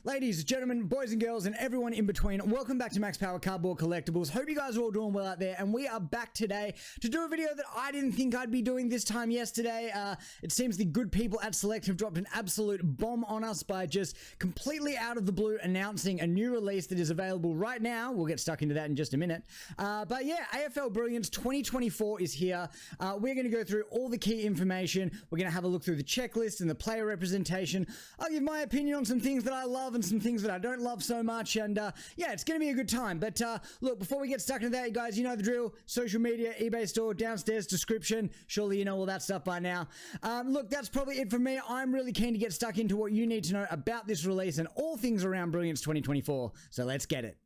Ladies, gentlemen, boys and girls, and everyone in between, welcome back to Max Power Cardboard Collectibles. Hope you guys are all doing well out there, and we are back today to do a video that I didn't think I'd be doing this time yesterday. It seems the good people at Select have dropped an absolute bomb on us by just completely out of the blue announcing a new release that is available right now. We'll get stuck into that in just a minute. But yeah, AFL Brilliance 2024 is here. We're going to go through all the key information. We're going to have a look through the checklist and the player representation. I'll give my opinion on some things that I love and some things that I don't love so much, and yeah, it's going to be a good time. But look, before we get stuck into that, you guys, you know the drill. Social media, eBay store, downstairs description. Surely you know all that stuff by now. Look, that's probably it for me. I'm really keen to get stuck into what you need to know about this release and all things around Brilliance 2024, so let's get it.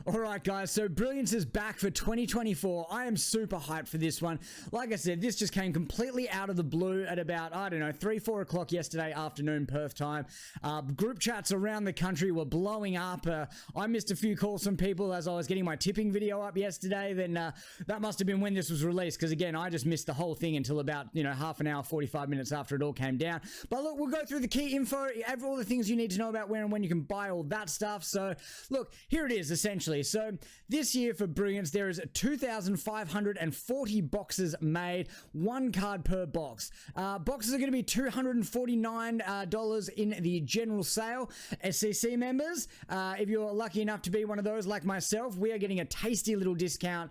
Alright guys, so Brilliance is back for 2024. I am super hyped for this one. Like I said, this just came completely out of the blue at about, I don't know, 3-4 o'clock yesterday afternoon Perth time. Group chats around the country were blowing up. I missed a few calls from people as I was getting my tipping video up yesterday. Then that must have been when this was released, because again, I just missed the whole thing until about, you know, half an hour, 45 minutes after it all came down. But look, we'll go through the key info, all the things you need to know about where and when you can buy all that stuff. So look, here it is essentially. So this year for Brilliance, there is 2,540 boxes made, one card per box. Boxes are going to be $249 in the general sale. SCC members, if you're lucky enough to be one of those like myself, we are getting a tasty little discount.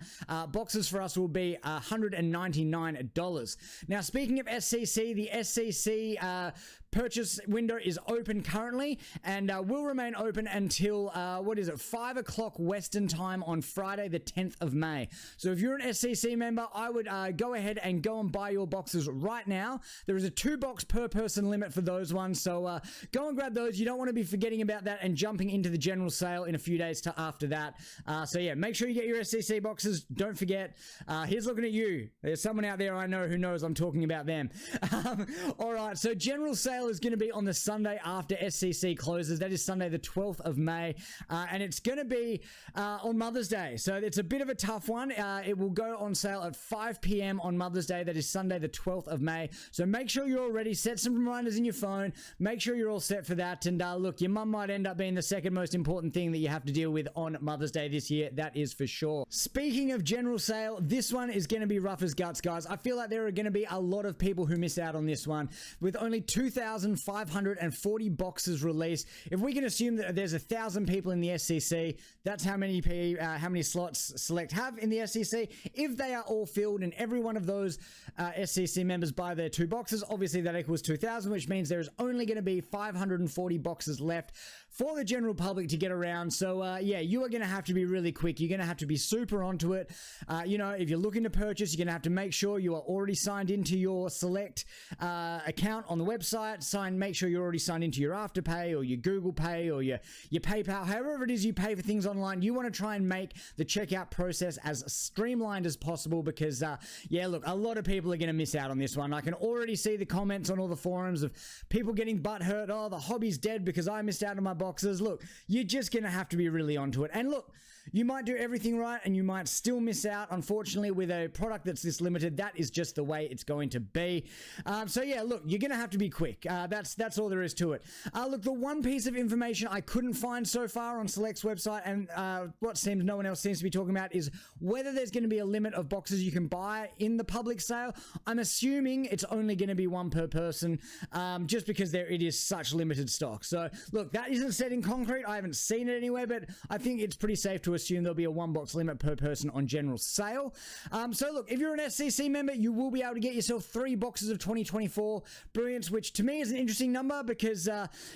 Boxes for us will be $199. Now, speaking of SCC, the SCC purchase window is open currently and will remain open until, 5 o'clock Western time on Friday, the 10th of May. So if you're an SCC member, I would go ahead and go and buy your boxes right now. There is a 2-box per person limit for those ones, so go and grab those. You don't want to be forgetting about that and jumping into the general sale in a few days to after that. So yeah, make sure you get your SCC boxes. Don't forget. Here's looking at you. There's someone out there I know who knows I'm talking about them. Alright, so general sale is going to be on the Sunday after SCC closes. That is Sunday the 12th of May, and it's going to be on Mother's Day. So it's a bit of a tough one. It will go on sale at 5 p.m. on Mother's Day. That is Sunday the 12th of May. So make sure you're all ready. Set some reminders in your phone. Make sure you're all set for that. And look, your mum might end up being the second most important thing that you have to deal with on Mother's Day this year. That is for sure. Speaking of general sale, this one is going to be rough as guts, guys. I feel like there are going to be a lot of people who miss out on this one. With only 2,540 boxes released, if we can assume that there's 1,000 people in the SCC, that's how many slots Select have in the SCC. If they are all filled and every one of those SCC members buy their 2 boxes, obviously that equals 2,000, which means there is only going to be 540 boxes left for the general public to get around. So yeah, you are going to have to be really quick. You're going to have to be super onto it. You know, if you're looking to purchase, you're going to have to make sure you are already signed into your Select account on the website. Make sure you're already signed into your Afterpay or your Google Pay or your PayPal, however it is you pay for things online. You want to try and make the checkout process as streamlined as possible, because yeah, look, a lot of people are going to miss out on this one. I can already see the comments on all the forums of people getting butthurt. Oh, the hobby's dead because I missed out on my boxes. Look, you're just going to have to be really onto it. And look, you might do everything right and you might still miss out, unfortunately, with a product that's this limited. That is just the way it's going to be. So yeah, look, you're going to have to be quick. That's all there is to it. Look, the one piece of information I couldn't find so far on Select's website, and what seems no one else seems to be talking about, is whether there's going to be a limit of boxes you can buy in the public sale. I'm assuming it's only going to be 1 per person, just because it is such limited stock. So look, that isn't set in concrete. I haven't seen it anywhere, but I think it's pretty safe to assume there'll be a 1-box limit per person on general sale. So look, if you're an SCC member, you will be able to get yourself 3 boxes of 2024 Brilliance, which to me is an interesting number because,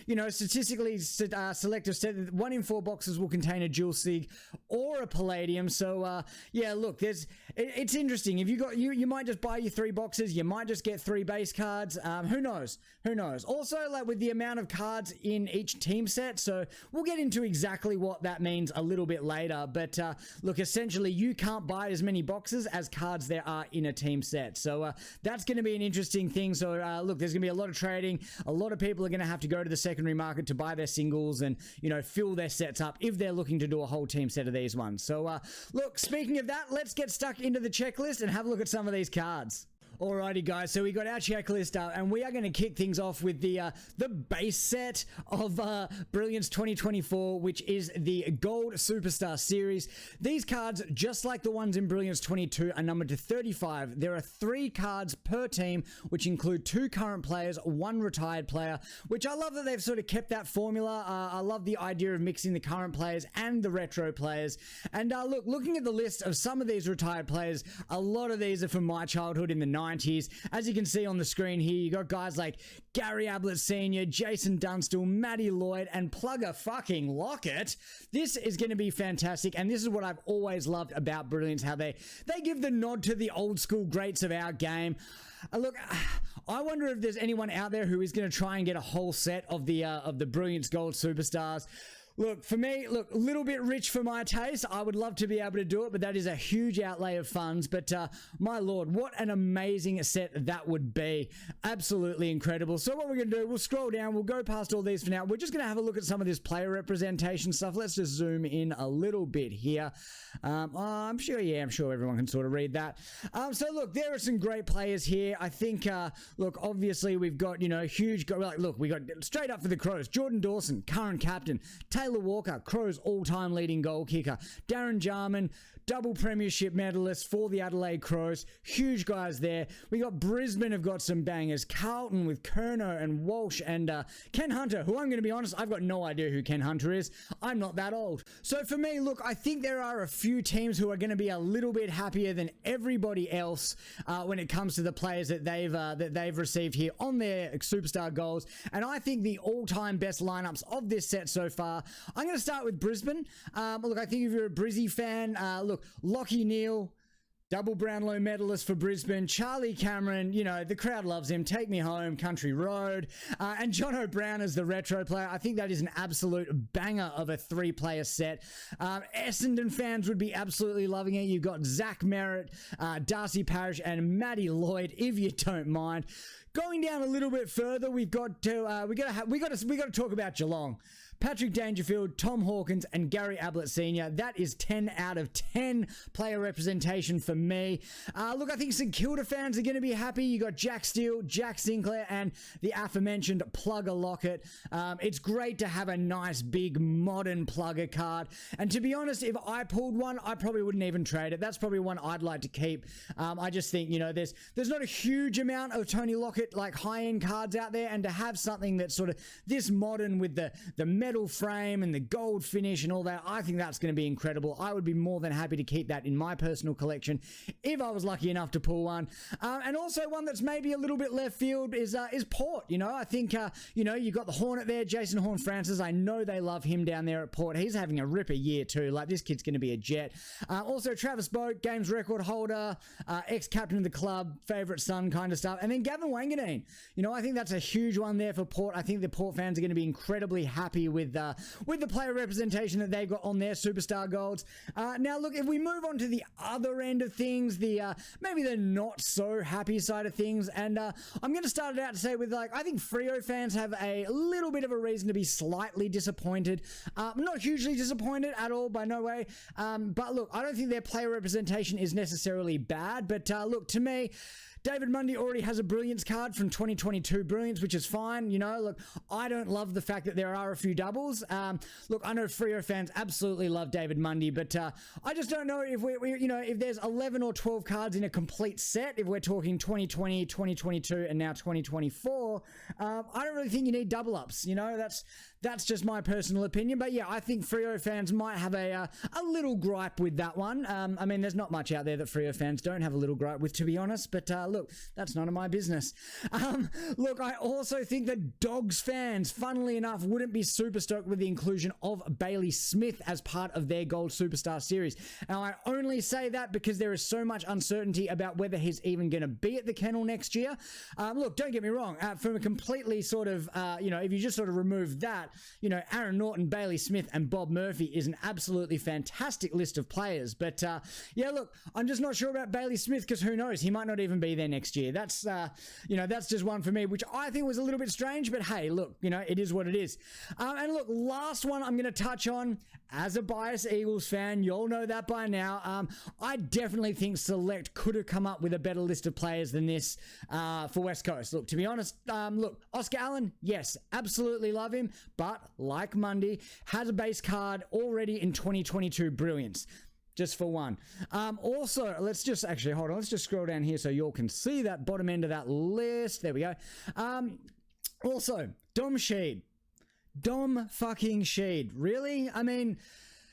you know, statistically, Select have said that 1 in 4 boxes will contain a dual sig or a Palladium. So yeah, look, it's interesting. If you might just buy your 3 boxes, you might just get 3 base cards. Who knows? Also, like with the amount of cards in each team set, so we'll get into exactly what that means a little bit later. But look, essentially, you can't buy as many boxes as cards there are in a team set. So that's going to be an interesting thing. So look, there's going to be a lot of trading. A lot of people are going to have to go to the secondary market to buy their singles and, you know, fill their sets up if they're looking to do a whole team set of these ones. So look, speaking of that, let's get stuck into the checklist and have a look at some of these cards. Alrighty, guys. So we got our checklist up, and we are going to kick things off with the base set of Brilliance 2024, which is the Gold Superstar Series. These cards, just like the ones in Brilliance 22, are numbered to 35. There are 3 cards per team, which include 2 current players, 1 retired player, which I love that they've sort of kept that formula. I love the idea of mixing the current players and the retro players. And looking at the list of some of these retired players, a lot of these are from my childhood in the 90s. As you can see on the screen here, you got guys like Gary Ablett Sr., Jason Dunstall, Matty Lloyd, and Plugger fucking Lockett. This is going to be fantastic, and this is what I've always loved about Brilliance, how they give the nod to the old school greats of our game. Look, I wonder if there's anyone out there who is going to try and get a whole set of the Brilliance Gold Superstars. Look, for me, a little bit rich for my taste. I would love to be able to do it, but that is a huge outlay of funds. But my lord, what an amazing set that would be. Absolutely incredible. So what we're going to do, we'll scroll down. We'll go past all these for now. We're just going to have a look at some of this player representation stuff. Let's just zoom in a little bit here. I'm sure everyone can sort of read that. So look, there are some great players here. I think, look, obviously we've got, huge, we got straight up for the Crows, Jordan Dawson, current captain, Taylor Walker, Crows all-time leading goal kicker, Darren Jarman, double premiership medalist for the Adelaide Crows. Huge guys there. We got Brisbane have got some bangers. Carlton with Kerno and Walsh and Ken Hunter, who I'm going to be honest, I've got no idea who Ken Hunter is. I'm not that old. So for me, look, I think there are a few teams who are going to be a little bit happier than everybody else when it comes to the players that they've received here on their superstar goals. And I think the all-time best lineups of this set so far, I'm going to start with Brisbane. Look, I think if you're a Brizzy fan, look, Lachie Neale, double Brownlow medalist for Brisbane, Charlie Cameron, the crowd loves him, Take Me Home, Country Road, and Jono Brown as the retro player. I think that is an absolute banger of a 3-player set. Essendon fans would be absolutely loving it. You've got Zach Merritt, Darcy Parish, and Matty Lloyd, if you don't mind. Going down a little bit further, we've got to we got to talk about Geelong. Patrick Dangerfield, Tom Hawkins, and Gary Ablett Sr. That is 10 out of 10 player representation for me. Look, I think St Kilda fans are going to be happy. You got Jack Steele, Jack Sinclair, and the aforementioned Plugger Lockett. It's great to have a nice, big, modern Plugger card. And to be honest, if I pulled one, I probably wouldn't even trade it. That's probably one I'd like to keep. I just think, there's not a huge amount of Tony Lockett, like, high-end cards out there, and to have something that's sort of this modern with the metal frame and the gold finish and all that, I think that's going to be incredible. I would be more than happy to keep that in my personal collection if I was lucky enough to pull one. And also one that's maybe a little bit left field is Port. I think you've got the Hornet there, Jason Horne-Francis. I know they love him down there at Port. He's having a ripper year too. Like, this kid's going to be a jet. Also Travis Boak, games record holder, ex-captain of the club, favourite son kind of stuff. And then Gavin Wanganeen. I think that's a huge one there for Port. I think the Port fans are going to be incredibly happy with the player representation that they've got on their superstar golds. Now, look, if we move on to the other end of things, maybe the not so happy side of things, and I'm going to start it out to say with, I think Freo fans have a little bit of a reason to be slightly disappointed. Not hugely disappointed at all, by no way. But look, I don't think their player representation is necessarily bad, but look, to me, David Mundy already has a Brilliance card from 2022 Brilliance, which is fine. Look, I don't love the fact that there are a few doubles. Look, I know Freo fans absolutely love David Mundy, but I just don't know if if there's 11 or 12 cards in a complete set, if we're talking 2020, 2022, and now 2024, I don't really think you need double ups. That's just my personal opinion. But yeah, I think Freo fans might have a little gripe with that one. I mean, there's not much out there that Freo fans don't have a little gripe with, to be honest. But look, that's none of my business. Look, I also think that Dogs fans, funnily enough, wouldn't be super stoked with the inclusion of Bailey Smith as part of their Gold Superstar Series. Now, I only say that because there is so much uncertainty about whether he's even going to be at the kennel next year. Look, don't get me wrong. From a completely sort of, if you just sort of remove that, that, you know, Aaron Norton, Bailey Smith, and Bob Murphy is an absolutely fantastic list of players. But yeah, look, I'm just not sure about Bailey Smith because who knows? He might not even be there next year. That's, you know, that's just one for me, which I think was a little bit strange. But hey, look, you know, it is what it is. And look, last one I'm going to touch on. As a biased Eagles fan, you all know that by now. I definitely think Select could have come up with a better list of players than this for West Coast. Look, to be honest, look, Oscar Allen, yes, absolutely love him, but like Mundy, has a base card already in 2022 Brilliance. Just for one. Also, let's just actually, hold on, let's just scroll down here so you all can see that bottom end of that list. There we go. Also, Dom Sheed. Dom fucking Sheed. Really? I mean,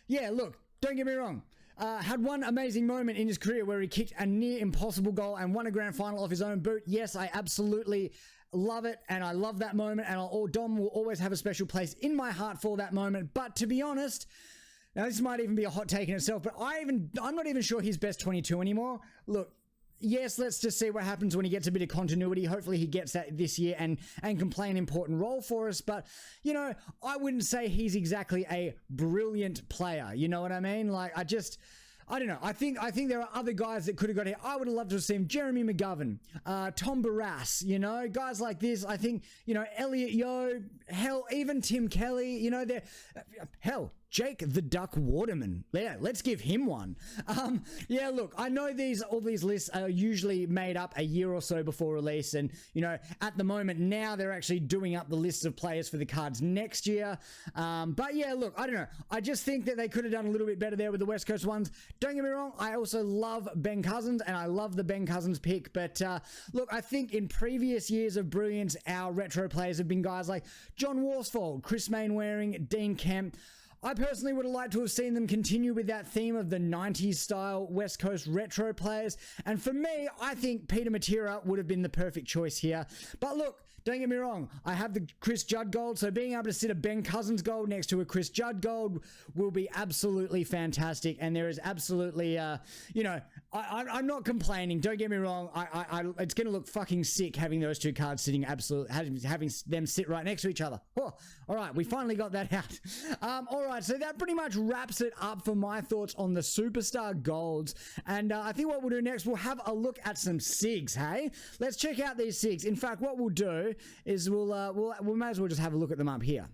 yeah, look, don't get me wrong. Had one amazing moment in his career where he kicked a near impossible goal and won a grand final off his own boot. Yes, I absolutely love it, and I love that moment, and Dom will always have a special place in my heart for that moment. But to be honest, now this might even be a hot take in itself, but I'm not even sure he's best 22 anymore. Look, yes, let's just see what happens when he gets a bit of continuity. Hopefully he gets that this year and can play an important role for us. But, you know, I wouldn't say he's exactly a brilliant player. You know what I mean? Like, I don't know. I think there are other guys that could have got here. I would have loved to have seen Jeremy McGovern, Tom Barras, you know, guys like this. I think, you know, Elliot Yeo, hell, even Tim Kelly, you know, hell, Jake the Duck Waterman. Yeah, let's give him one. Yeah, look, I know all these lists are usually made up a year or so before release, and you know, at the moment now they're actually doing up the lists of players for the cards next year. But yeah, look, I don't know. I just think that they could have done a little bit better there with the West Coast ones. Don't get me wrong, I also love Ben Cousins, and I love the Ben Cousins pick. But look, I think in previous years of Brilliance, our retro players have been guys like John Worsfold, Chris Mainwaring, Dean Kemp. I personally would have liked to have seen them continue with that theme of the 90s style West Coast retro players. And for me, I think Peter Matera would have been the perfect choice here. But look, don't get me wrong, I have the Chris Judd gold, so being able to sit a Ben Cousins gold next to a Chris Judd gold will be absolutely fantastic. And there is absolutely, you know, I'm not complaining, don't get me wrong. It's going to look fucking sick having those two cards sitting having them sit right next to each other. Oh, all right, we finally got that out. All right, so that pretty much wraps it up for my thoughts on the Superstar Golds. And I think what we'll do next, we'll have a look at some SIGs, hey? Let's check out these SIGs. In fact, what we'll do is we may as well just have a look at them up here.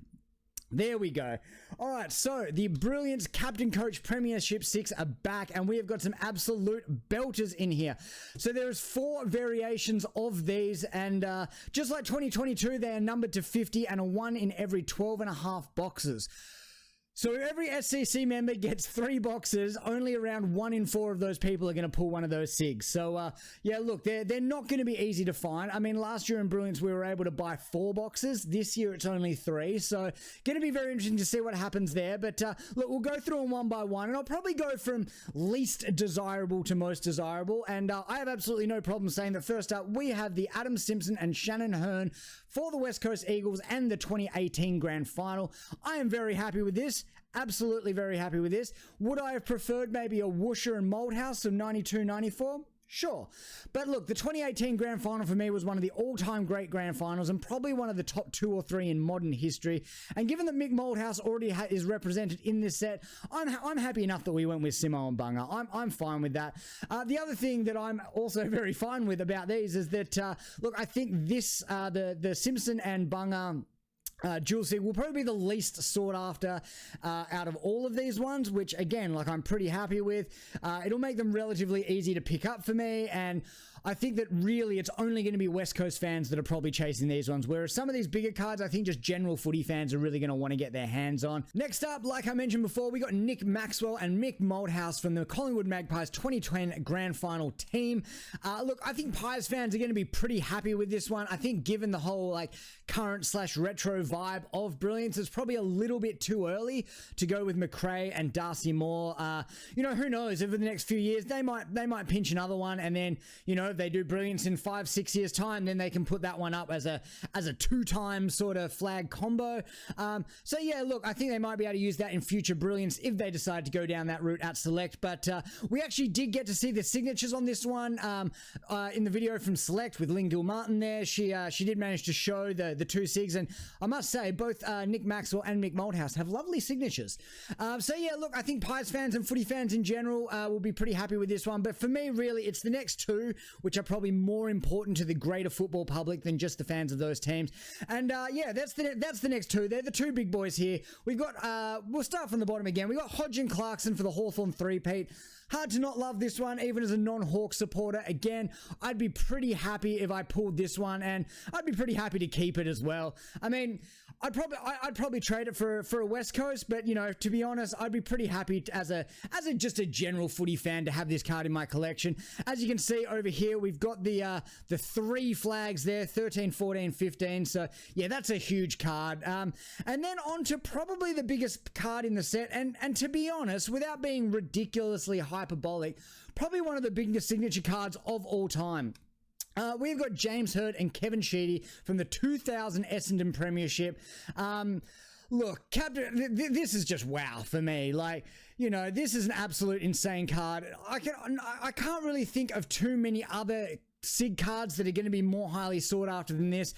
There we go. All right, so the Brilliance Captain Coach Premiership 6 are back, and we have got some absolute belters in here. So there's 4 variations of these, and just like 2022, they are numbered to 50 and a 1 in every 12.5 boxes. So every SCC member gets 3 boxes. Only around 1 in 4 of those people are going to pull one of those SIGs. So, yeah, look, they're not going to be easy to find. I mean, last year in Brilliance, we were able to buy 4 boxes. This year, it's only 3. So, going to be very interesting to see what happens there. But, look, we'll go through them one by one. And I'll probably go from least desirable to most desirable. And I have absolutely no problem saying that first up, we have the Adam Simpson and Shannon Hearn for the West Coast Eagles and the 2018 Grand Final. I am very happy with this. Absolutely very happy with this. Would I have preferred maybe a Woosher and Moldhouse from 92-94? Sure. But look, the 2018 Grand Final for me was one of the all-time great Grand Finals and probably one of the top 2 or 3 in modern history. And given that Mick Moldhouse already is represented in this set, I'm happy enough that we went with Simo and Bunga. I'm fine with that. The other thing that I'm also very fine with about these is that, look, I think this, the Simpson and Bunga Dual SIG will probably be the least sought after out of all of these ones, which again, like, I'm pretty happy with. It'll make them relatively easy to pick up for me, and I think that really it's only going to be West Coast fans that are probably chasing these ones, whereas some of these bigger cards, I think just general footy fans are really going to want to get their hands on. Next up, like I mentioned before, we got Nick Maxwell and Mick Moldhouse from the Collingwood Magpies 2010 Grand Final team. Look, I think Pies fans are going to be pretty happy with this one. I think given the whole, like, current/retro vibe of Brilliance, it's probably a little bit too early to go with McRae and Darcy Moore. You know, who knows, over the next few years, they might pinch another one, and then, you know, if they do Brilliance in 5-6 years time, then they can put that one up as a 2-time sort of flag combo. So yeah, look, I think they might be able to use that in future Brilliance if they decide to go down that route at Select. But we actually did get to see the signatures on this one in the video from Select with Lynn Gilmartin there. She did manage to show the 2 SIGs, and I must say both Nick Maxwell and Mick Malthouse have lovely signatures. So yeah, look, I think Pies fans and footy fans in general will be pretty happy with this one. But for me, really, it's the next 2 which are probably more important to the greater football public than just the fans of those teams. And yeah, that's the next 2. They're the 2 big boys here. We've got we'll start from the bottom again. We got Hodge and Clarkson for the Hawthorn 3-peat. Hard to not love this one, even as a non-Hawk supporter. Again, I'd be pretty happy if I pulled this one, and I'd be pretty happy to keep it as well. I mean, I'd probably trade it for a West Coast, but you know, to be honest, I'd be pretty happy as just a general footy fan to have this card in my collection. As you can see over here, we've got the 3 flags there, 13, 14, 15. So yeah, that's a huge card. And then on to probably the biggest card in the set, and to be honest, without being ridiculously hyperbolic, probably one of the biggest signature cards of all time. We've got James Hird and Kevin Sheedy from the 2000 Essendon Premiership. Look, Captain, this is just wow for me. Like, you know, this is an absolute insane card. I can't really think of too many other SIG cards that are going to be more highly sought after than this.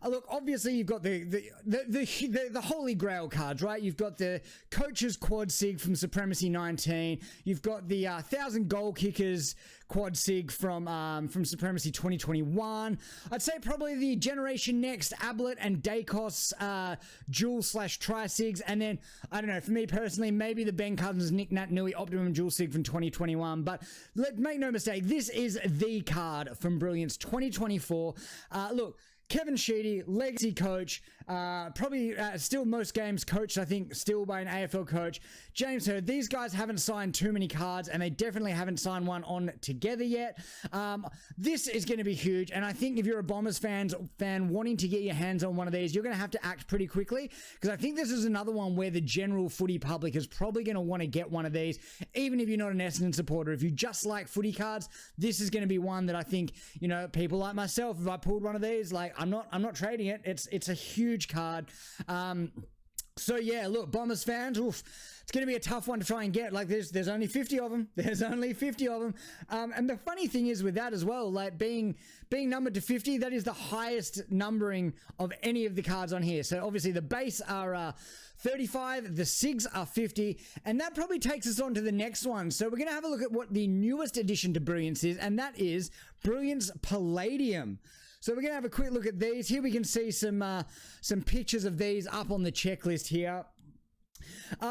Look, obviously you've got the Holy Grail cards, right? You've got the Coaches Quad SIG from Supremacy 19. You've got the 1,000 Goal Kickers Quad SIG from Supremacy 2021. I'd say probably the Generation Next Ablett and Dacos dual/tri SIGs, and then I don't know, for me personally, maybe the Ben Cousins Nick Nat Nui Optimum dual SIG from 2021. But make no mistake, this is the card from Brilliance 2024. Look, Kevin Sheedy, legacy coach, probably still most games coached, I think, still by an AFL coach. James Hird, these guys haven't signed too many cards, and they definitely haven't signed one on together yet. This is going to be huge, and I think if you're a Bombers fan wanting to get your hands on one of these, you're going to have to act pretty quickly, because I think this is another one where the general footy public is probably going to want to get one of these, even if you're not an Essendon supporter. If you just like footy cards, this is going to be one that I think, you know, people like myself, if I pulled one of these, like, I'm not trading it. It's a huge card. So yeah, look, Bombers fans, oof, it's going to be a tough one to try and get. Like, there's only 50 of them. There's only 50 of them. And the funny thing is with that as well, like being numbered to 50, that is the highest numbering of any of the cards on here. So obviously the base are 35, the SIGs are 50, and that probably takes us on to the next one. So we're going to have a look at what the newest addition to Brilliance is, and that is Brilliance Palladium. So we're going to have a quick look at these. Here we can see some pictures of these up on the checklist here.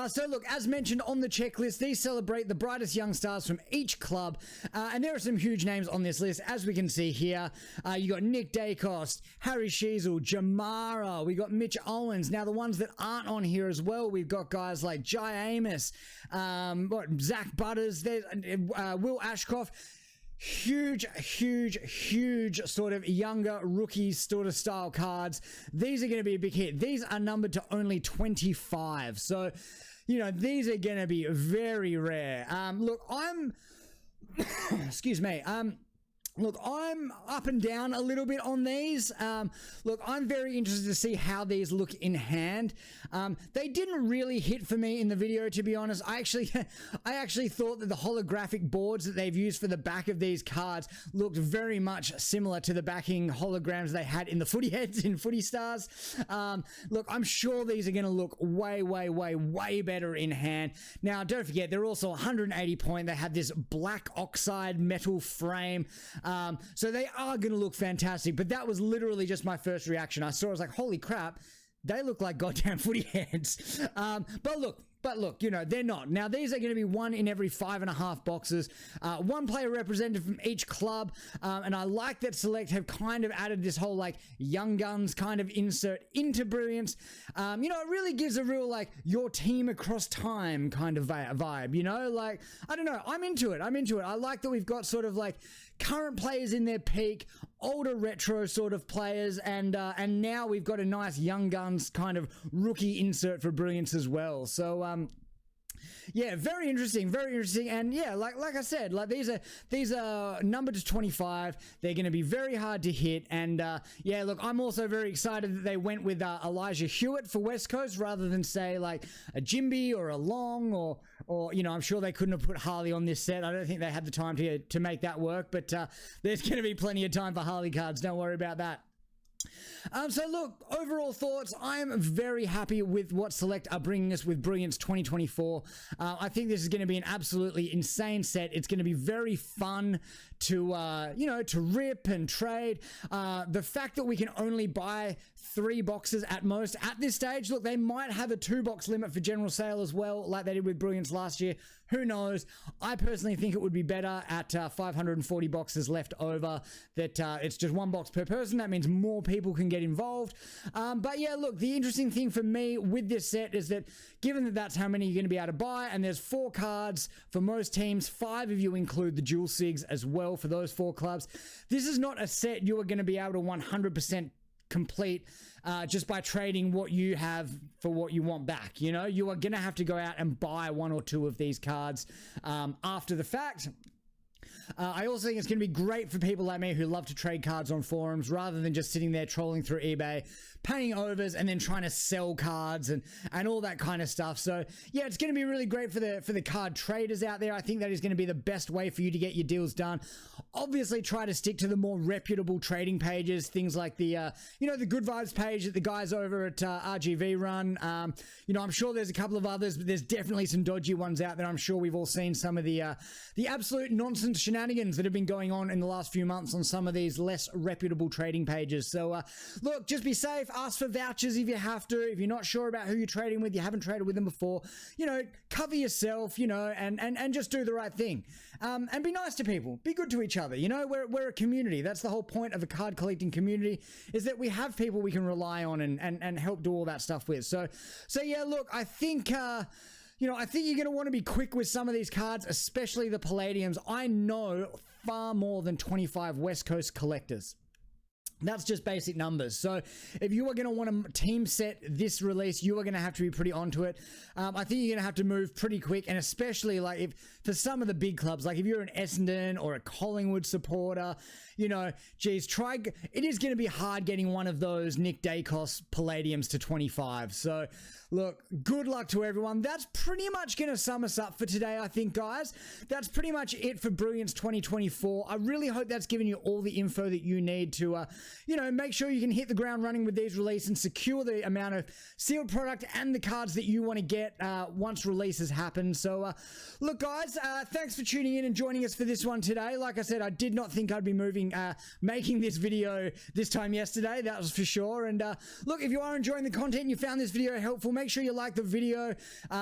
So look, as mentioned on the checklist, these celebrate the brightest young stars from each club, and there are some huge names on this list, as we can see here. You got Nick Dacos, Harry Sheezel, Jamara, we got Mitch Owens. Now the ones that aren't on here as well, we've got guys like Jai Amos, Zach Butters, there's Will Ashcroft. Huge sort of younger rookies sort of style cards. These are going to be a big hit. These are numbered to only 25. So, you know, these are going to be very rare. Look, I'm excuse me. Look, I'm up and down a little bit on these. Look, I'm very interested to see how these look in hand. They didn't really hit for me in the video, to be honest. I actually thought that the holographic boards that they've used for the back of these cards looked very much similar to the backing holograms they had in the footy heads in Footy Stars. Look, I'm sure these are going to look way better in hand. Now, don't forget, they're also 180 point. They have this black oxide metal frame. So they are going to look fantastic, but that was literally just my first reaction. I saw it, I was like, holy crap, they look like goddamn footy heads. But look, you know, they're not. Now, these are going to be one in every 5.5 boxes. One player represented from each club. And I like that Select have kind of added this whole, like, Young Guns kind of insert into Brilliance. You know, it really gives a real, like, your team across time kind of vibe, you know? Like, I don't know. I'm into it. I like that we've got sort of, like, current players in their peak, older retro sort of players, and now we've got a nice Young Guns kind of rookie insert for Brilliance as well. So, Yeah, very interesting, and yeah, like I said, like these are numbered to 25. They're going to be very hard to hit, and yeah, look, I'm also very excited that they went with Elijah Hewitt for West Coast rather than say like a Jimby or a Long or you know, I'm sure they couldn't have put Harley on this set. I don't think they had the time to make that work, but there's going to be plenty of time for Harley cards. Don't worry about that. So look, overall thoughts, I am very happy with what Select are bringing us with Brilliance 2024. I think this is going to be an absolutely insane set. It's going to be very fun to, you know, to rip and trade. The fact that we can only buy 3 boxes at most at this stage, look, they might have a 2-box limit for general sale as well, like they did with Brilliance last year. Who knows? I personally think it would be better at 540 boxes left over, that it's just 1 box per person. That means more people can get involved. But yeah, look, the interesting thing for me with this set is that given that that's how many you're going to be able to buy, and there's 4 cards for most teams, 5 of you include the dual SIGs as well for those 4 clubs. This is not a set you are going to be able to 100% complete just by trading what you have for what you want back. You know, you are going to have to go out and buy 1 or 2 of these cards after the fact. I also think it's going to be great for people like me who love to trade cards on forums rather than just sitting there trolling through eBay, paying overs and then trying to sell cards and all that kind of stuff. So yeah, it's going to be really great for the card traders out there. I think that is going to be the best way for you to get your deals done. Obviously, try to stick to the more reputable trading pages, things like the you know, the Good Vibes page that the guys over at RGV run. You know, I'm sure there's a couple of others, but there's definitely some dodgy ones out there. I'm sure we've all seen some of the absolute nonsense shenanigans that have been going on in the last few months on some of these less reputable trading pages. So look, just be safe. Ask for vouchers if you have to. If you're not sure about who you're trading with, you haven't traded with them before, you know, cover yourself, you know, and just do the right thing. And be nice to people. Be good to each other. You know, we're a community. That's the whole point of a card collecting community, is that we have people we can rely on and help do all that stuff with. So yeah, look, I think you know, I think you're going to want to be quick with some of these cards, especially the Palladiums. I know far more than 25 West Coast collectors. That's just basic numbers. So if you are going to want to team set this release, you are going to have to be pretty onto it. I think you're going to have to move pretty quick, and especially like if for some of the big clubs, like if you're an Essendon or a Collingwood supporter, you know, geez, it is going to be hard getting one of those Nick Dacos Palladiums to 25. So look, good luck to everyone. That's pretty much going to sum us up for today, I think, guys. That's pretty much it for Brilliance 2024. I really hope that's given you all the info that you need to, you know, make sure you can hit the ground running with these releases and secure the amount of sealed product and the cards that you want to get once releases happen. So, look, guys, thanks for tuning in and joining us for this one today. Like I said, I did not think I'd be making this video this time yesterday, that was for sure. And look, if you are enjoying the content and you found this video helpful, make sure you like the video,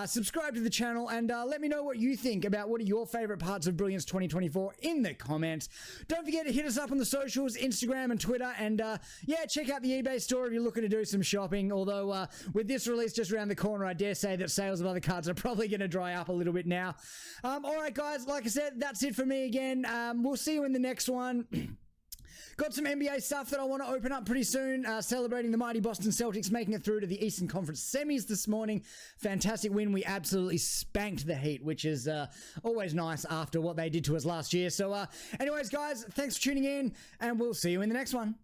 subscribe to the channel, and let me know what you think about what are your favorite parts of Brilliance 2024 in the comments. Don't forget to hit us up on the socials, Instagram and Twitter, and yeah, check out the eBay store if you're looking to do some shopping. Although with this release just around the corner, I dare say that sales of other cards are probably going to dry up a little bit now. Alright guys, like I said, that's it for me again. We'll see you in the next one. Got some NBA stuff that I want to open up pretty soon, celebrating the mighty Boston Celtics making it through to the Eastern Conference semis this morning. Fantastic win. We absolutely spanked the Heat, which is always nice after what they did to us last year. So anyways, guys, thanks for tuning in, and we'll see you in the next one.